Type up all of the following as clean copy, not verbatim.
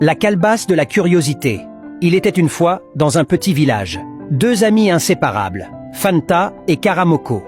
La calebasse de la curiosité. Il était une fois, dans un petit village, deux amis inséparables, Fanta et Karamoko.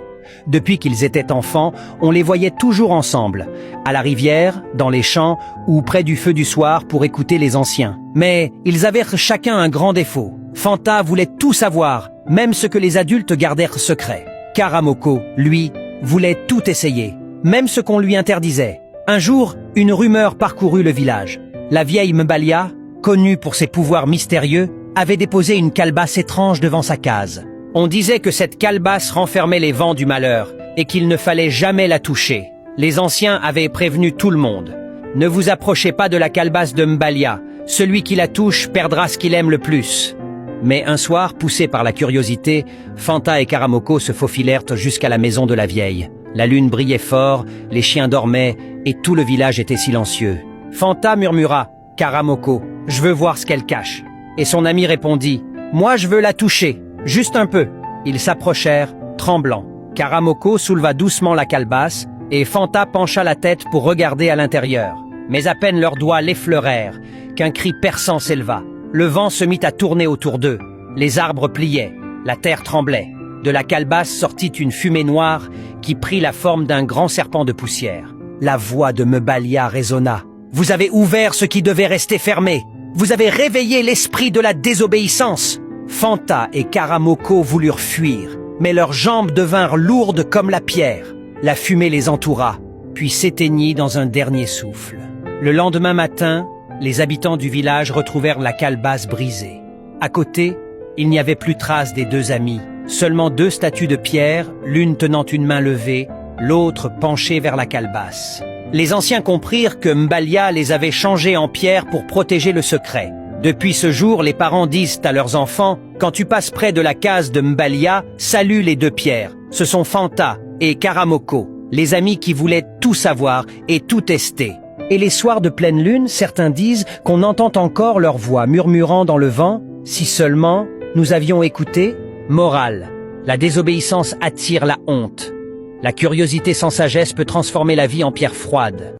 Depuis qu'ils étaient enfants, on les voyait toujours ensemble, à la rivière, dans les champs ou près du feu du soir pour écouter les anciens. Mais ils avaient chacun un grand défaut. Fanta voulait tout savoir, même ce que les adultes gardèrent secret. Karamoko, lui, voulait tout essayer, même ce qu'on lui interdisait. Un jour, une rumeur parcourut le village. La vieille Mbalia, connue pour ses pouvoirs mystérieux, avait déposé une calebasse étrange devant sa case. On disait que cette calebasse renfermait les vents du malheur et qu'il ne fallait jamais la toucher. Les anciens avaient prévenu tout le monde. Ne vous approchez pas de la calebasse de Mbalia. Celui qui la touche perdra ce qu'il aime le plus. Mais un soir, poussés par la curiosité, Fanta et Karamoko se faufilèrent jusqu'à la maison de la vieille. La lune brillait fort, les chiens dormaient et tout le village était silencieux. Fanta murmura « Karamoko, je veux voir ce qu'elle cache ». Et son ami répondit « Moi je veux la toucher, juste un peu ». Ils s'approchèrent, tremblants. Karamoko souleva doucement la calebasse et Fanta pencha la tête pour regarder à l'intérieur. Mais à peine leurs doigts l'effleurèrent qu'un cri perçant s'éleva. Le vent se mit à tourner autour d'eux. Les arbres pliaient, la terre tremblait. De la calebasse sortit une fumée noire qui prit la forme d'un grand serpent de poussière. La voix de Mbalia résonna. « Vous avez ouvert ce qui devait rester fermé. Vous avez réveillé l'esprit de la désobéissance. » Fanta et Karamoko voulurent fuir, mais leurs jambes devinrent lourdes comme la pierre. La fumée les entoura, puis s'éteignit dans un dernier souffle. Le lendemain matin, les habitants du village retrouvèrent la calebasse brisée. À côté, il n'y avait plus trace des deux amis. Seulement deux statues de pierre, l'une tenant une main levée, l'autre penchée vers la calebasse. Les anciens comprirent que Mbalia les avait changés en pierre pour protéger le secret. Depuis ce jour, les parents disent à leurs enfants « Quand tu passes près de la case de Mbalia, salue les deux pierres. Ce sont Fanta et Karamoko, les amis qui voulaient tout savoir et tout tester. » Et les soirs de pleine lune, certains disent qu'on entend encore leur voix murmurant dans le vent « Si seulement nous avions écouté ». Morale, la désobéissance attire la honte. La curiosité sans sagesse peut transformer la vie en pierre froide.